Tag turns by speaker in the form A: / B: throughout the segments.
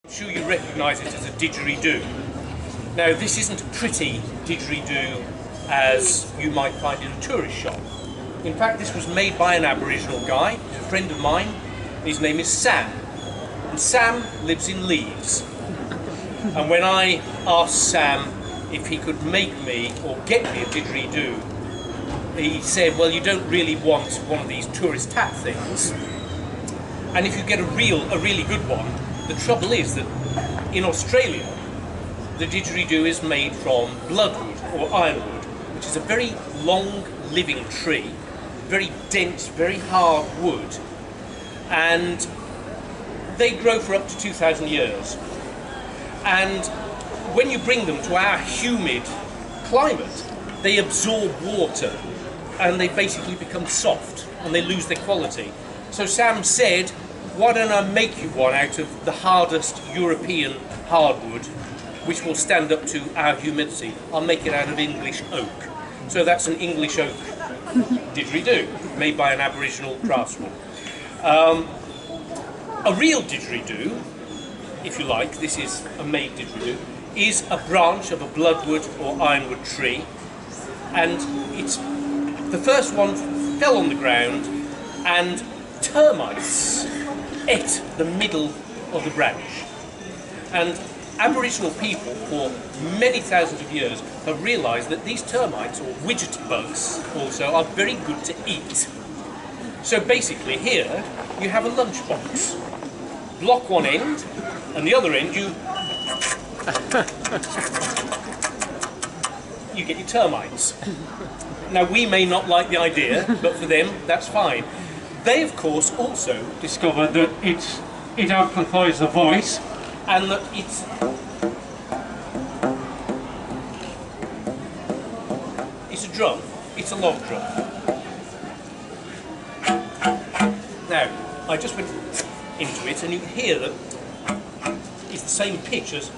A: I'm sure you recognise it as a didgeridoo. Now, this isn't a pretty didgeridoo as you might find in a tourist shop. In fact, this was made by an Aboriginal guy, a friend of mine. His name is Sam. And Sam lives in Leeds. And when I asked Sam if he could make me or get me a didgeridoo, he said, well, you don't really want one of these tourist tap things. And if you get a really good one, the trouble is that in Australia, the didgeridoo is made from bloodwood or ironwood, which is a very long living tree, very dense, very hard wood, and they grow for up to 2,000 years. And when you bring them to our humid climate, they absorb water and they basically become soft and they lose their quality. So Sam said, why don't I make you one out of the hardest European hardwood, which will stand up to our humidity. I'll make it out of English oak. So that's an English oak didgeridoo, made by an Aboriginal craftsman. A real didgeridoo, if you like, this is a made didgeridoo, is a branch of a bloodwood or ironwood tree, and the first one fell on the ground and termites ate the middle of the branch. And Aboriginal people for many thousands of years have realised that these termites, or widget bugs also, are very good to eat. So basically here you have a lunchbox. Block one end and the other end you get your termites. Now we may not like the idea, but for them that's fine. They of course also discovered that it amplifies the voice and that it's a drum, it's a log drum. Now, I just went into it and you can hear that it's the same pitch as...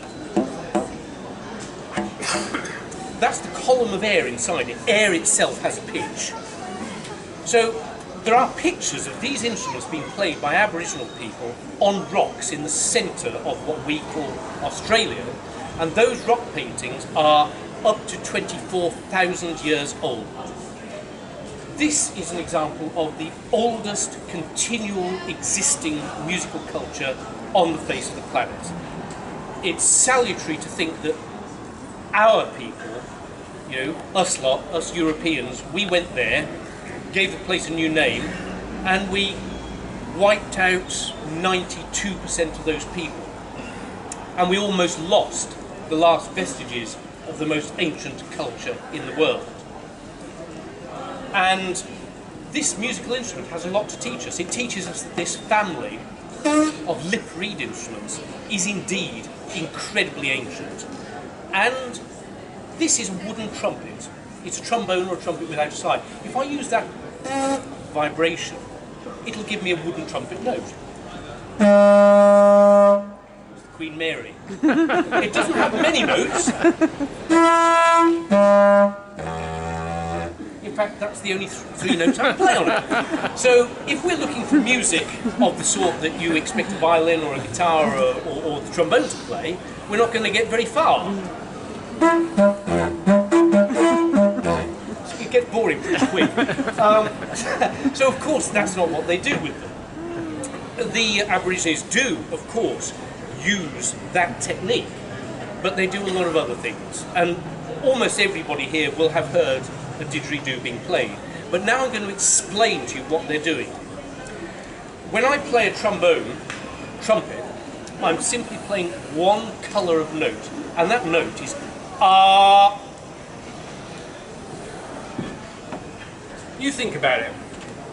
A: That's the column of air inside it. Air itself has a pitch. So there are pictures of these instruments being played by Aboriginal people on rocks in the centre of what we call Australia, and those rock paintings are up to 24,000 years old. This is an example of the oldest continual existing musical culture on the face of the planet. It's salutary to think that our people, you know, us lot, us Europeans, we went there, gave the place a new name, and we wiped out 92% of those people. And we almost lost the last vestiges of the most ancient culture in the world. And this musical instrument has a lot to teach us. It teaches us that this family of lip reed instruments is indeed incredibly ancient. And this is a wooden trumpet. It's a trombone or a trumpet without a side. If I use that vibration, it'll give me a wooden trumpet note. Queen Mary. It doesn't have many notes. In fact, that's the only three notes I play on it. So if we're looking for music of the sort that you expect a violin or a guitar or the trombone to play, we're not going to get very far. It gets boring pretty quick. So of course that's not what they do with them. The Aborigines do, of course, use that technique, but they do a lot of other things. And almost everybody here will have heard a didgeridoo being played. But now I'm going to explain to you what they're doing. When I play a trumpet, I'm simply playing one colour of note, and that note is ah. You think about it.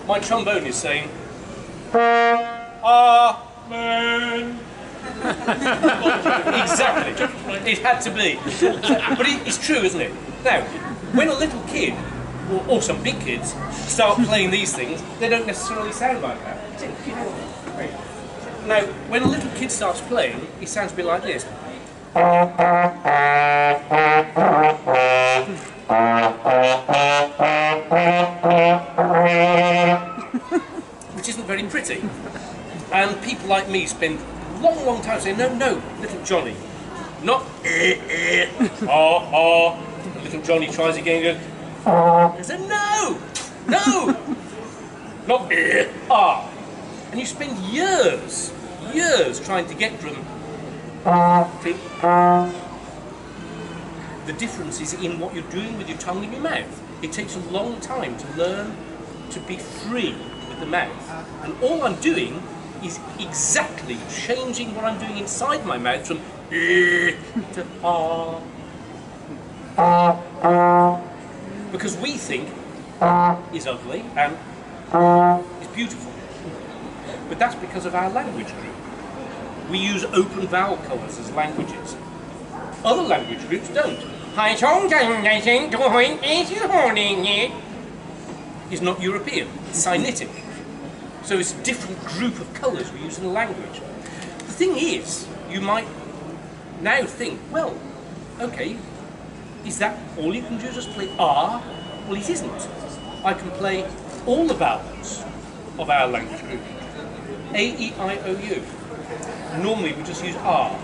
A: My trombone is saying Amen. Exactly. It had to be. But it's true, isn't it? Now, when a little kid, or some big kids, start playing these things, they don't necessarily sound like that. Now, when a little kid starts playing, it sounds a bit like this. Which isn't very pretty. And people like me spend long, long time saying, no, no, little Johnny, not ah. Little Johnny tries again and goes, I said, no, no, not ah. And you spend years trying to get from the difference is in what you're doing with your tongue and your mouth. It takes a long time to learn to be free with the mouth. And all I'm doing is exactly changing what I'm doing inside my mouth from to ah. Because we think is ugly and is beautiful. But that's because of our language group. We use open vowel colours as languages. Other language groups don't. Is not European, it's Sinitic. So it's a different group of colours we use in the language. The thing is, you might now think, well, okay, is that all you can do, just play R? Well, it isn't. I can play all the vowels of our language group. A, E, I, O, U. Normally we just use R.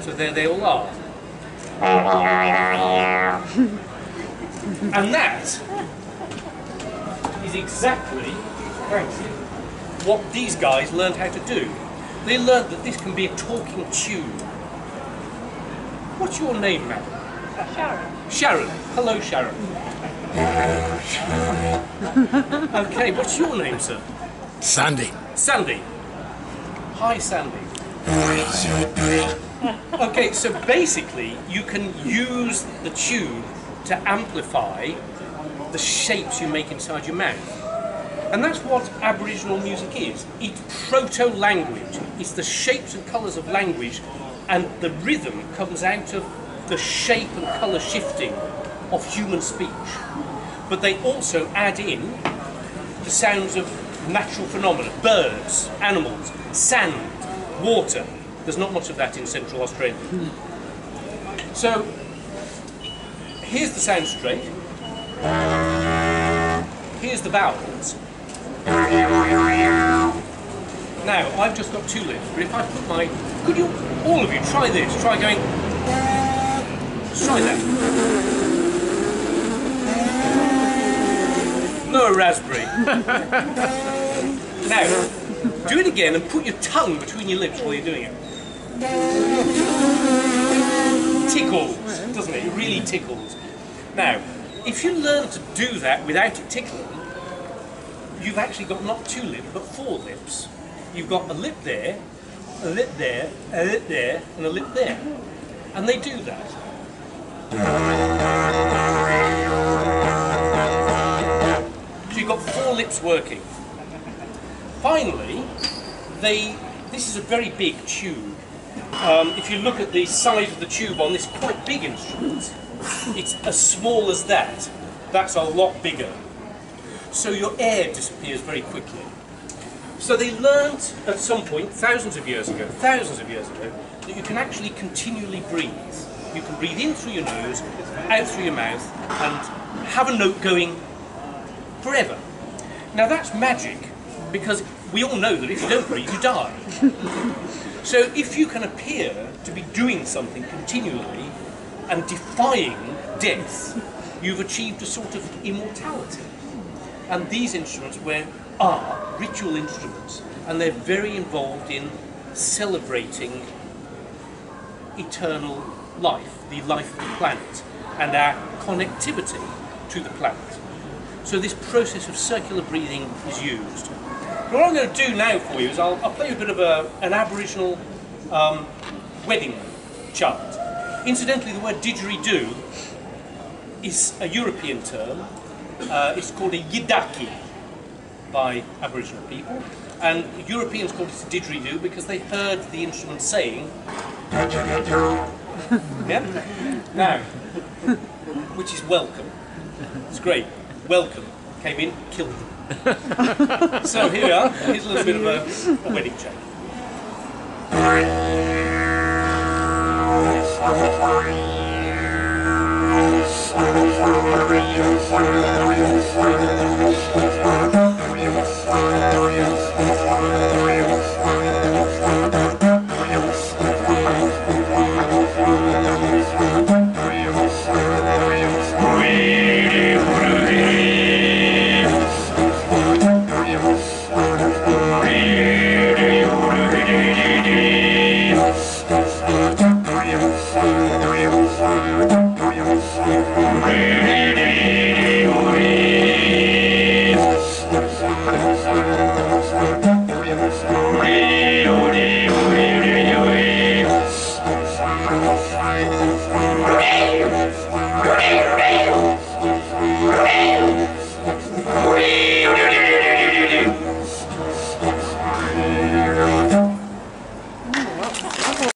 A: So there they all are. And that is exactly what these guys learned how to do. They learned that this can be a talking tune. What's your name, ma'am?
B: Sharon.
A: Sharon. Hello, Sharon. Okay, what's your name, sir?
C: Sandy.
A: Sandy. Hi, Sandy. Okay, so basically you can use the tune to amplify the shapes you make inside your mouth. And that's what Aboriginal music is. It's proto-language. It's the shapes and colours of language, and the rhythm comes out of the shape and colour shifting of human speech. But they also add in the sounds of natural phenomena, birds, animals, sand, water. There's not much of that in Central Australia. So, here's the sound straight. Here's the vowels. Now, I've just got two lips, but if I put my... Could you, all of you, try this. Try going... Just try that. No raspberry. Now, do it again and put your tongue between your lips while you're doing it. Tickles, doesn't it? It really tickles. Now, if you learn to do that without it tickling, you've actually got not two lips, but four lips. You've got a lip there, a lip there, a lip there, and a lip there. And they do that. So you've got four lips working. Finally, this is a very big tube. If you look at the size of the tube on this quite big instrument, it's as small as that. That's a lot bigger. So your air disappears very quickly. So they learned at some point, thousands of years ago, that you can actually continually breathe. You can breathe in through your nose, out through your mouth, and have a note going forever. Now that's magic, because we all know that if you don't breathe, you die. So if you can appear to be doing something continually and defying death, you've achieved a sort of immortality. And these instruments are ritual instruments, and they're very involved in celebrating eternal life, the life of the planet, and our connectivity to the planet. So this process of circular breathing is used. What I'm going to do now for you is I'll play you a bit of an Aboriginal wedding chant. Incidentally, the word didgeridoo is a European term. It's called a yidaki by Aboriginal people, and Europeans called it a didgeridoo because they heard the instrument saying didgeridoo. Yeah? Now, which is welcome. It's great. Welcome. Came in, killed them. So here we are. Here's a little bit of a wedding chant.